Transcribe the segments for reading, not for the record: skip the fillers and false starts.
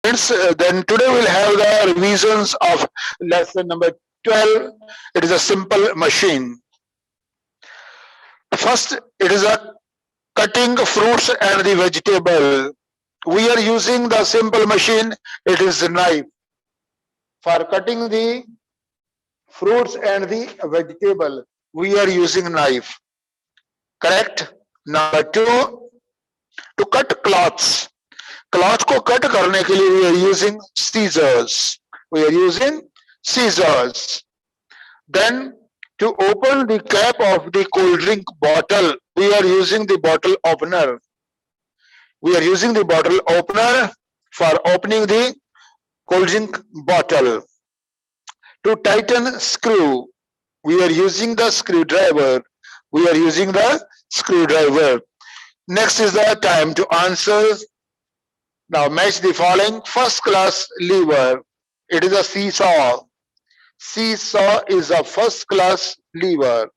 Friends, then today we'll have the revisions of lesson number 12. It is a simple machine. First, it is a cutting fruits and the vegetable. We are using the simple machine. It is a knife for cutting the fruits and the vegetable. We are using knife. Correct. Number two, to cut cloths. Cloth को cut करने के लिए we are using scissors. We are using scissors. Then to open the cap of the cold drink bottle, we are using the bottle opener. We are using the bottle opener for opening the cold drink bottle. To tighten screw, we are using the screwdriver. We are using the screwdriver. Next is the time to answer. Now match the following. First class lever. It is a seesaw. Seesaw is a first class lever.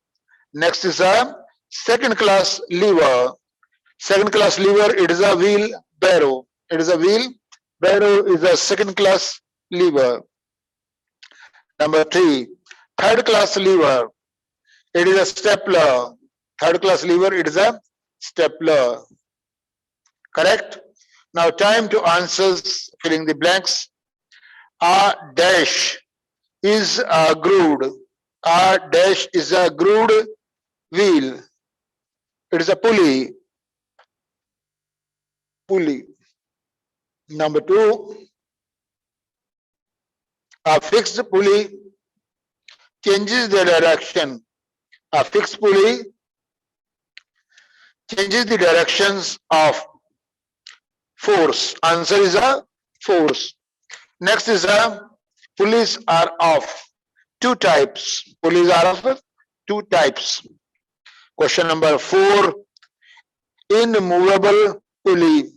Next is a second class lever. Second class lever, it is a wheelbarrow. It is a wheelbarrow is a second class lever. Number three, third class lever. It is a stapler. Third class lever, it is a stapler. Correct? Now time to answers, filling the blanks. A dash is a grooved. A dash is a grooved wheel. It is a pulley. Pulley. Number two, a fixed pulley changes the direction. A fixed pulley changes the directions of force. Answer is a force. Next is a pulleys are of two types. Pulleys are of two types. Question number 4. In movable pulley,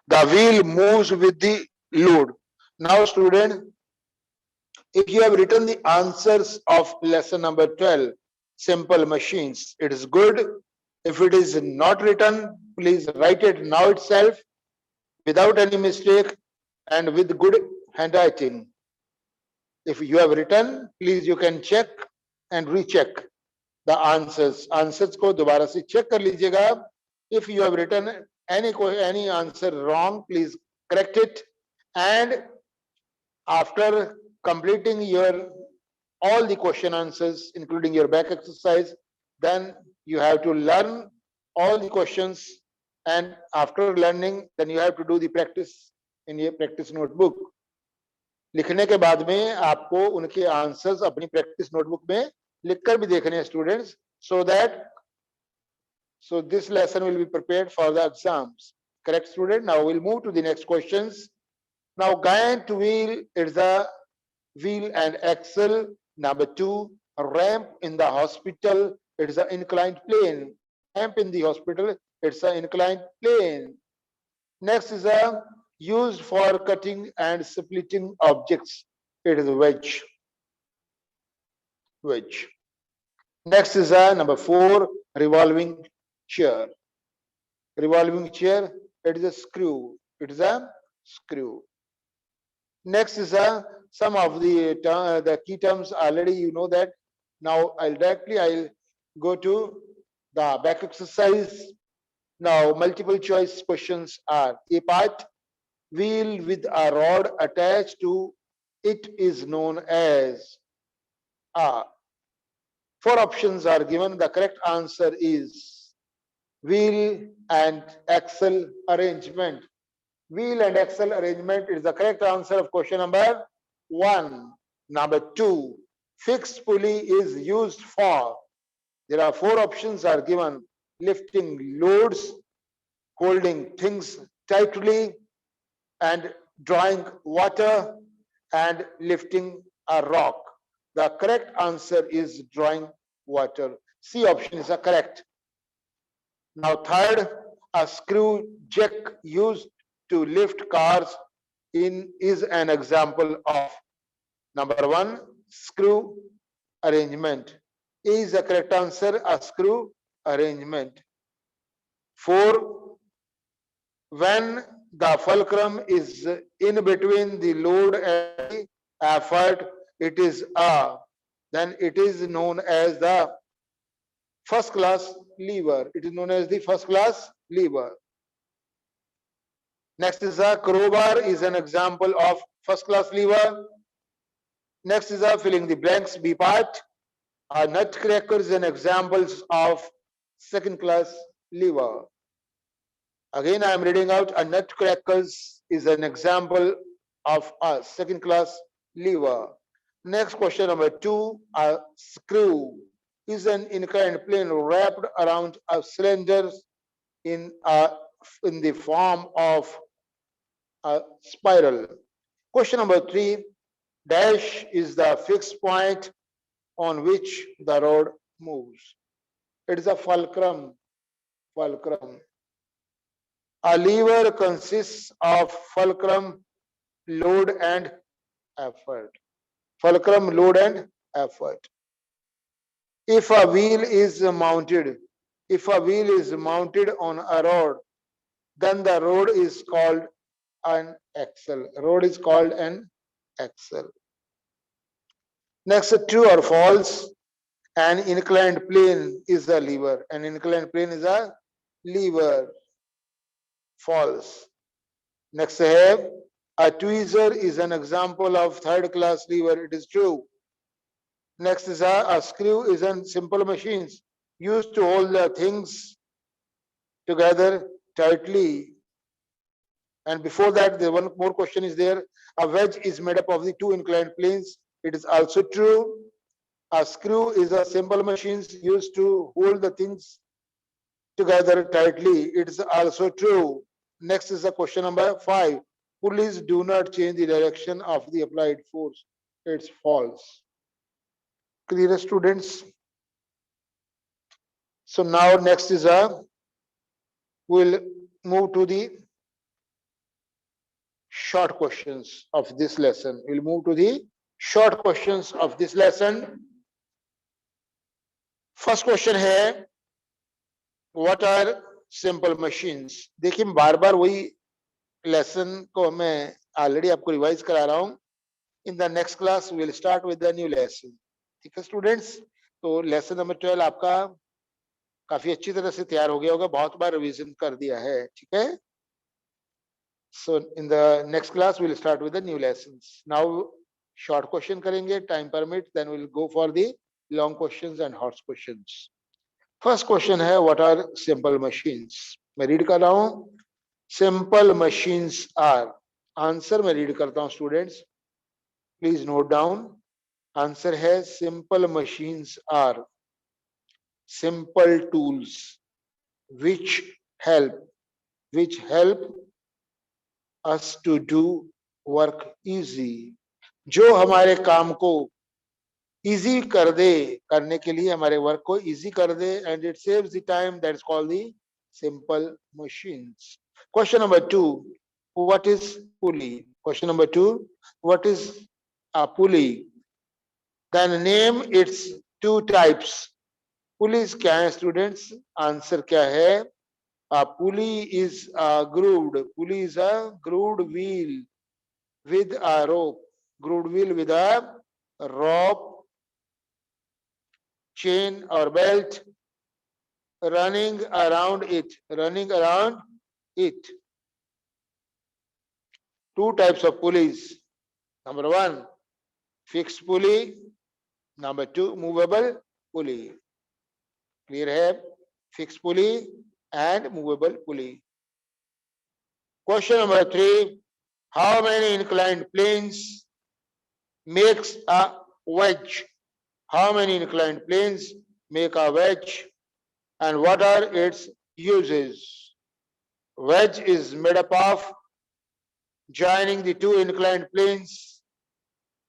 the wheel moves with the load. Now student, if you have written the answers of lesson number 12, simple machines, it is good. If it is not written, please write it now itself without any mistake and with good handwriting. If you have written, please you can check and recheck the answers. Answers को दोबारा से check कर लीजिएगा. If you have written any answer wrong, please correct it. And after completing your all the question answers, including your back exercise, then you have to learn all the questions. And after learning, then you have to do the practice in your practice notebook. लिखने के बाद में आपको उनके answers अपनी practice notebook में लिखकर भी देखने हैं students, so this lesson will be prepared for the exams. Correct student? Now we'll move to the next questions. Now giant wheel is the wheel and axle. Number 2, a ramp in the hospital, it is an inclined plane. Ramp in the hospital, it's an inclined plane. Next is a used for cutting and splitting objects. It is a wedge. Wedge. Next is a number 4, revolving chair. Revolving chair, it is a screw. It is a screw. Next is a some of the key terms already you know that. Now I'll go to the back exercise. Now multiple choice questions are: a part wheel with a rod attached to it is known as. 4 options are given. The correct answer is wheel and axle arrangement. Wheel and axle arrangement is the correct answer of question number 1. Number 2, fixed pulley is used for. There are 4 options are given: lifting loads, holding things tightly, and drawing water, and lifting a rock. The correct answer is drawing water. C option is correct. Now third, a screw jack used to lift cars is an example of. Number 1, screw arrangement. A is the correct answer, a screw arrangement. 4, when the fulcrum is in between the load and the effort, it is then it is known as the first class lever. It is known as the first class lever. Next is a crowbar is an example of first class lever. Next is a filling the blanks B part. A nutcracker is an examples of second class lever. Again, I am reading out a nutcrackers is an example of a second class lever. Next question number 2, a screw is an inclined plane wrapped around a cylinder in the form of a spiral. Question number 3, dash is the fixed point on which the rod moves. It is a fulcrum. Fulcrum. A lever consists of fulcrum, load and effort. Fulcrum, load and effort. If a wheel is mounted on a rod, then the rod is called an axle. Rod is called an axle. Next, true or false? An inclined plane is a lever. An inclined plane is a lever. False. Next, I have a tweezer is an example of third class lever. It is true. Next is a screw is a simple machines used to hold the things together tightly. And before that, the one more question is there. A wedge is made up of the two inclined planes. It is also true. A screw is a simple machines used to hold the things together tightly. It is also true. Next is the question number 5. Pulleys do not change the direction of the applied force. It's false. Clear, students? So now next is we'll move to the short questions of this lesson. We'll move to the short questions of this lesson. First question है, what are simple machines? देखिए बार बार वही lesson को मैं already आपको revise करा रहा हूं. In the next class we will start with the new lesson. ठीक है स्टूडेंट्स? तो लेसन नंबर 12 आपका काफी अच्छी तरह से तैयार हो गया होगा, बहुत बार रिवीजन कर दिया है. ठीक है? So in the next class we'll start with the new lessons. Now short question करेंगे, time permit, then we'll go for the long questions and hot questions. First question है, what are simple machines? मैं read कर रहा हूँ. Simple machines are. Answer मैं read करता हूँ students. Please note down. Answer है, simple machines are simple tools which help us to do work easy. जो हमारे काम को easy कर दे, करने के लिए हमारे वर्क को easy कर दे, and it saves the time. That is called the simple machines. Question number 2, what is pulley? Question number 2, what is a pulley? Then name its two types. Pulleys क्या है students? Answer क्या है? A pulley is a grooved. Pulley is a grooved wheel with a rope. Grooved wheel with a rope, chain or belt running around it. Running around it. Two types of pulleys. Number 1, fixed pulley. Number 2, movable pulley. Clear है? Fixed pulley and movable pulley. Question number 3, how many inclined planes makes a wedge? How many inclined planes make a wedge and what are its uses? Wedge is made up of joining the two inclined planes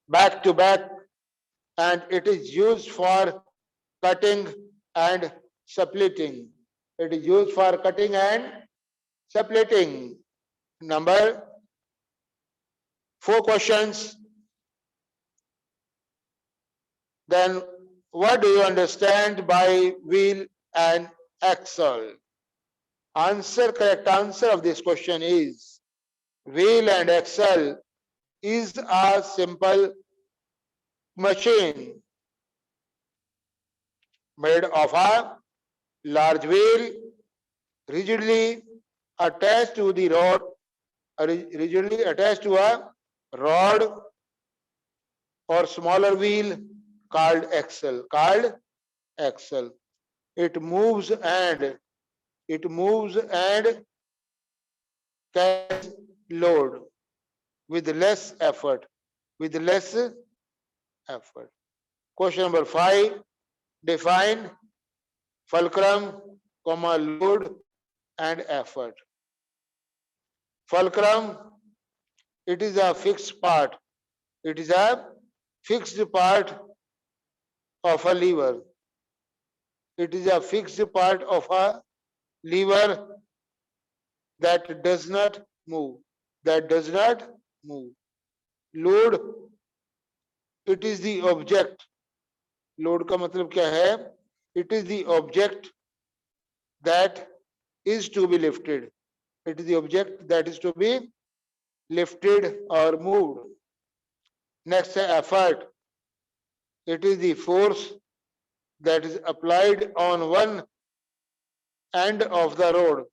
back to back, and it is used for cutting and splitting. It is used for cutting and splitting. Number 4 questions. Then what do you understand by wheel and axle? Answer, correct answer of this question is wheel and axle is a simple machine made of a large wheel rigidly attached to the rod, rigidly attached to a rod or smaller wheel called axle. It moves and carries load with less effort. With less effort. Question number 5. Define fulcrum, load and effort. Fulcrum, it is a fixed part. It is a fixed part of a lever. It is a fixed part of a lever that does not move. That does not move. Load, it is the object. Load का मतलब क्या है? It is the object that is to be lifted. It is the object that is to be lifted or moved. Next, effort. It is the force that is applied on one end of the road,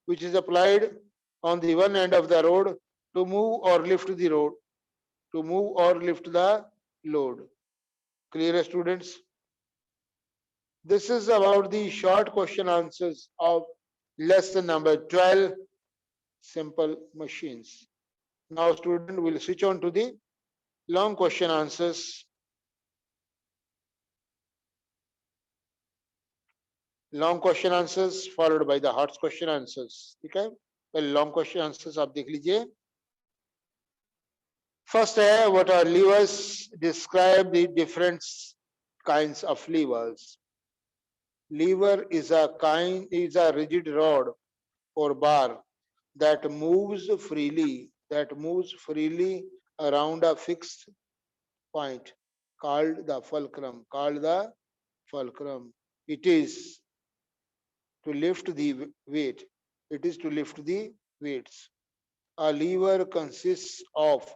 which is applied on the one end of the road to move or lift the road, to move or lift the load. Clear, students? This is about the short question answers of lesson number 12, simple machines. Now, student will switch on to the long question answers. Long question answers followed by the hot question answers. ठीक है, पहले long question answers आप देख लीजिए. First है, what are levers? Describe the different kinds of levers. Lever is a rigid rod or bar that moves freely around a fixed point called the fulcrum. It is to lift the weight. It is to lift the weights. A lever consists of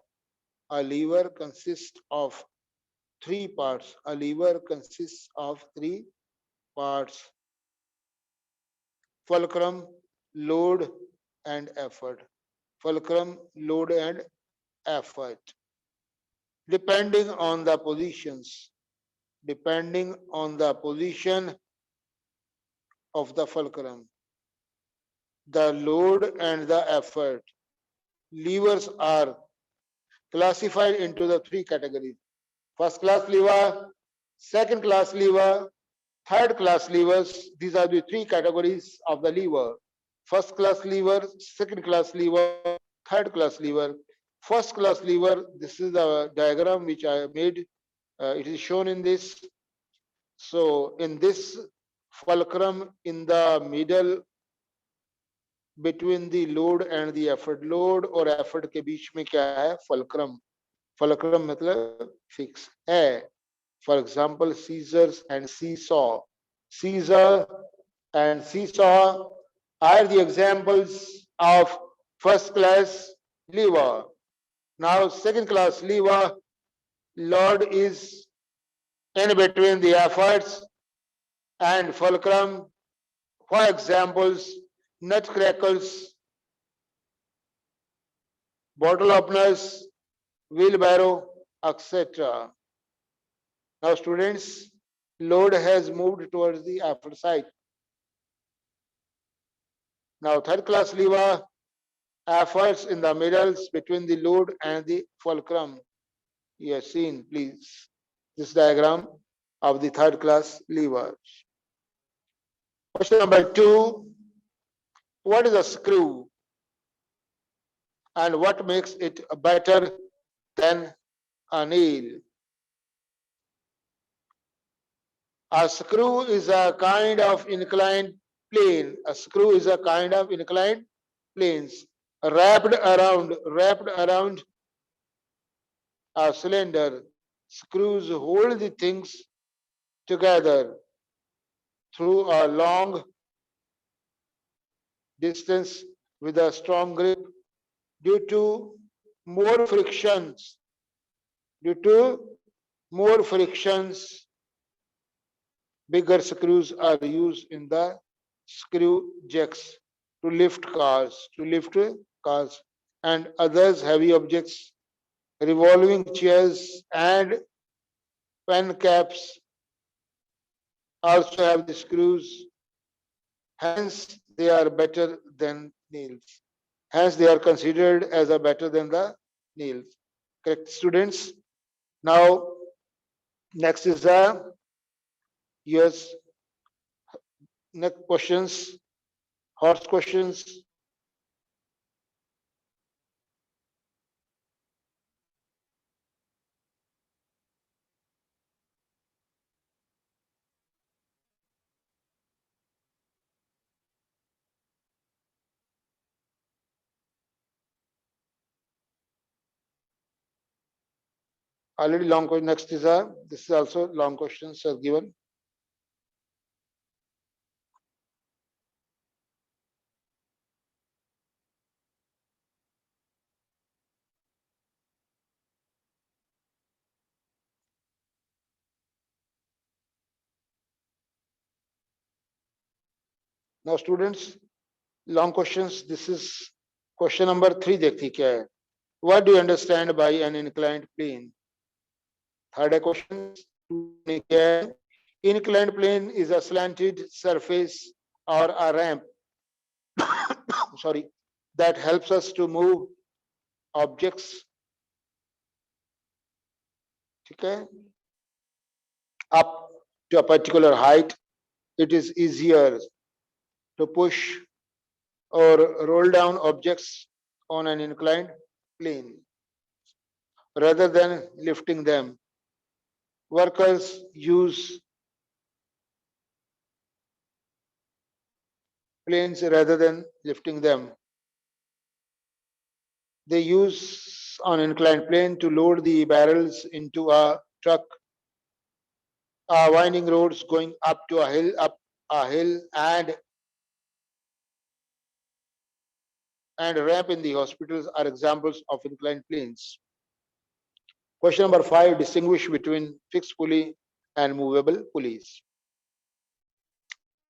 three parts. A lever consists of three parts: fulcrum, load, and effort. Fulcrum, load, and effort. Depending on the position of the fulcrum, the load and the effort, levers are classified into the three categories: first class lever, second class lever, third class levers. These are the three categories of the lever: first class lever, second class lever, third class lever. First class lever, this is the diagram which I made. It is shown in this. So in this fulcrum, in the middle between the load and the effort, load और effort के बीच में क्या है? fulcrum. fulcrum मतलब fix है. For example, scissors and seesaw. Scissor and seesaw are the examples of first class lever. Now, second class lever, load is in between the efforts and fulcrum. For examples, nutcrackers, bottle openers, wheelbarrow, etc. Now, students, load has moved towards the effort side. Now, third class lever, efforts in the middles between the load and the fulcrum. You have seen, please, this diagram of the third class levers. Question number 2, what is a screw and what makes it better than a nail? A screw is a kind of inclined plane. A screw is a kind of inclined planes wrapped around a cylinder. Screws hold the things together through a long distance with a strong grip. due to more frictions, due to more frictions, bigger screws are used in the screw jacks to lift cars, and others heavy objects, revolving chairs and pen caps also have the screws. Hence, they are better than nails. Hence, they are considered as a better than the nails. Correct, students? Now, next is the yes. Next questions, horse questions. Already long question. Next is a this is also long questions are given. Now, students, long questions. This is question number 3. देखती क्या है? What do you understand by an inclined plane? Third question क्या है? Inclined plane is a slanted surface or a ramp. Sorry, that helps us to move objects. ठीक है? Up to a particular height. It is easier to push or roll down objects on an inclined plane rather than lifting them. Workers use planes rather than lifting them. They use an inclined plane to load the barrels into a truck. Winding roads going up a hill, and ramp in the hospitals are examples of inclined planes. Question number 5. Distinguish between fixed pulley and movable pulleys.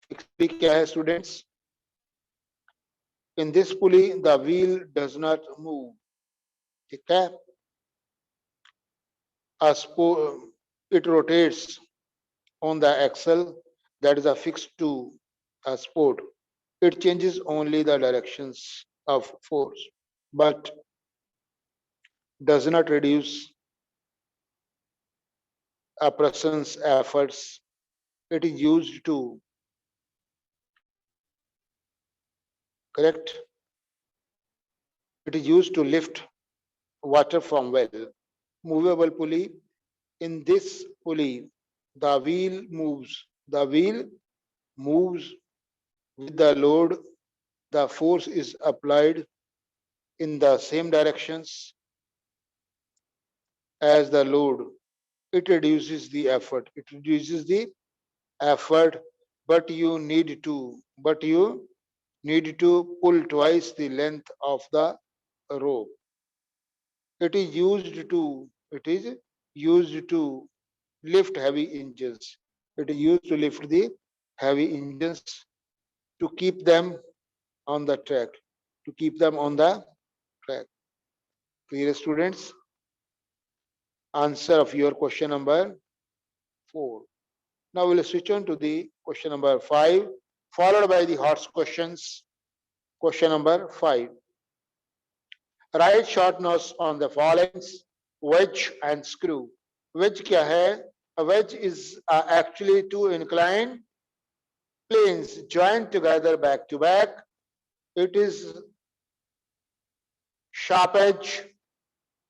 Fixed pulley क्या है, students? In this pulley, the wheel does not move. ठीक है? It rotates on the axle that is affixed to a sport. It changes only the directions of force, but does not reduce a person's efforts. It is used to correct. It is used to lift water from well. Movable pulley. In this pulley, the wheel moves. The wheel moves with the load. The force is applied in the same directions as the load. It reduces the effort. It reduces the effort, but you need to pull twice the length of the rope. It is used to lift heavy engines. It is used to lift the heavy engines to keep them on the track. To keep them on the track. Clear, students? Answer of your question number 4. Now we'll switch on to the question number 5, followed by the horse questions. Question number 5. Write short notes on the following: wedge and screw. Wedge क्या है? A wedge is actually two inclined planes joined together back to back. It is sharp edge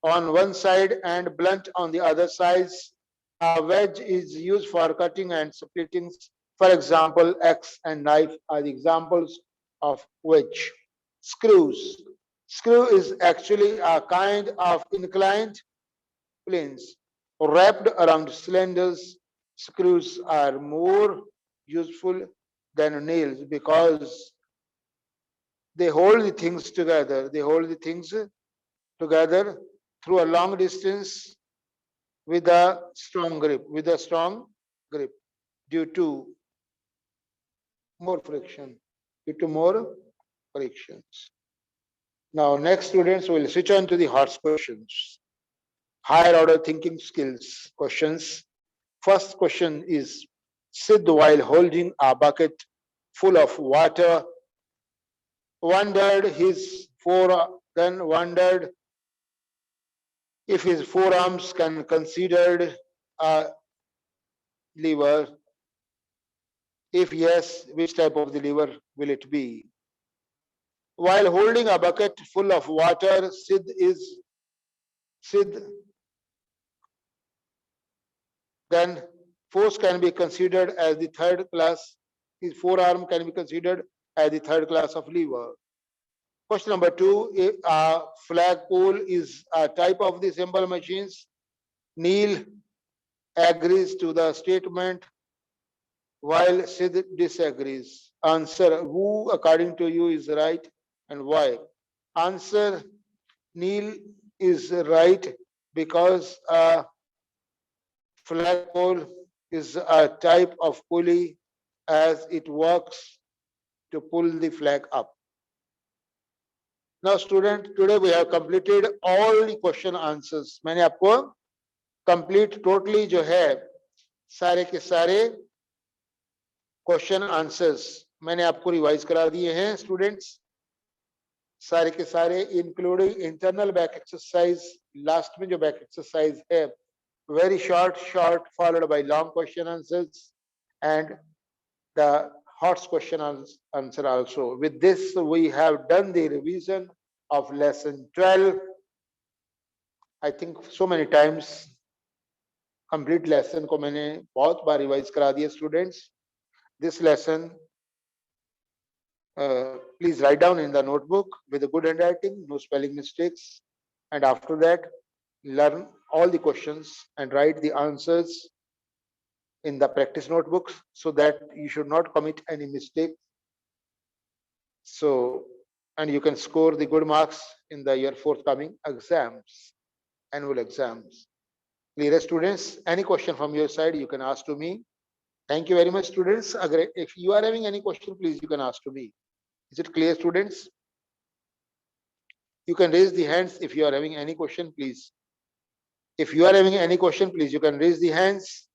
on one side and blunt on the other sides. A wedge is used for cutting and splitting. For example, axe and knife are the examples of wedge. Screws. Screw is actually a kind of inclined planes wrapped around cylinders. Screws are more useful than nails because they hold the things together. They hold the things together through a long distance with a strong grip, due to more friction, due to more frictions. Now, next students will switch on to the hot questions. Higher order thinking skills questions. First question is, Sid, while holding a bucket full of water, wondered if his forearms can considered a lever. If yes, which type of the lever will it be? While holding a bucket full of water, Sid, then force can be considered as the third class. His forearm can be considered as the third class of lever. Question number 2, if a flagpole is a type of the simple machines, Neil agrees to the statement while Sid disagrees. Answer, who according to you is right and why? Answer, Neil is right because a flagpole is a type of pulley as it works to pull the flag up. Now student, today we have completed all the question answers. मैंने आपको complete totally जो है सारे के सारे question answers मैंने आपको revise करा दिए हैं स्टूडेंट्स, सारे के सारे including internal back exercise. Last में जो बैक एक्सरसाइज है very short followed by long question answers and the hot question answer also. With this we have done the revision of lesson 12. I think so many times complete lesson को मैंने बहुत बार revise करा दिया students. This lesson please write down in the notebook with a good handwriting, no spelling mistakes, and after that learn all the questions and write the answers in the practice notebooks so that you should not commit any mistake. So, and you can score the good marks in the your forthcoming exams, annual exams. Clear, students? Any question from your side you can ask to me. Thank you very much, students. If you are having any question, please you can ask to me. Is it clear, students? You can raise the hands if you are having any question, please. If you are having any question, please you can raise the hands.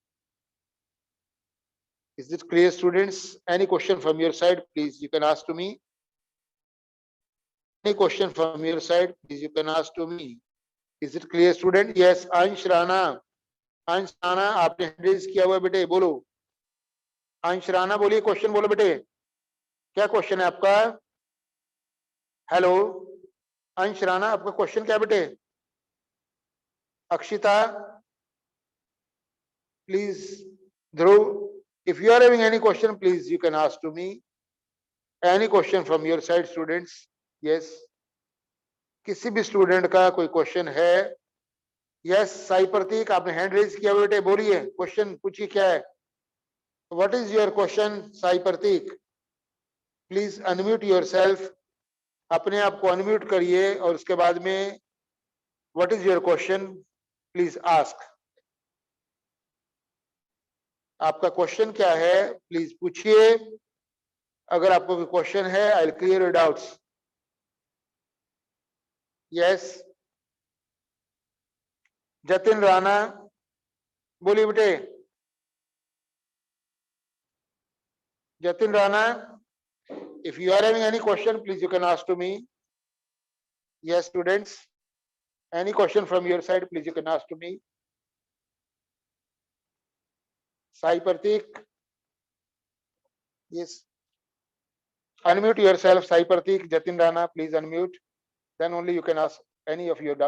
Is it clear, students? Any question from your side, please you can ask to me. Any question from your side, please you can ask to me. Is it clear, student? Yes, Ansh Rana. अंश राणा आपने hand raise किया हुआ है बेटे, बोलो. अंश राणा बोलिए, question बोलो बेटे, क्या क्वेश्चन है आपका? हेलो अंश राणा, आपका क्वेश्चन क्या बेटे? Akshita, please. Dhruv, if you are having any question, please you can ask to me. Any question from your side, students? Yes. किसी भी स्टूडेंट का कोई क्वेश्चन है? यस, साई प्रतीक आपने हैंड रेज किया बेटे, बोलिए, क्वेश्चन पूछिए क्या है? What is your question Sai Prateek? Please unmute yourself, अपने आप को अनम्यूट करिए और उसके बाद में what is your question please ask. आपका क्वेश्चन क्या है प्लीज पूछिए. अगर आपको कोई क्वेश्चन है I will clear your doubts. Yes, Jatin Rana बोलिए बेटे. Jatin Rana, if you are having any question, please you can ask to me. Yes, students, any question from your side, please you can ask to me. Sai Pratik, yes, unmute yourself. Sai Pratik, Jatin Rana, please unmute, then only you can ask any of your doubts.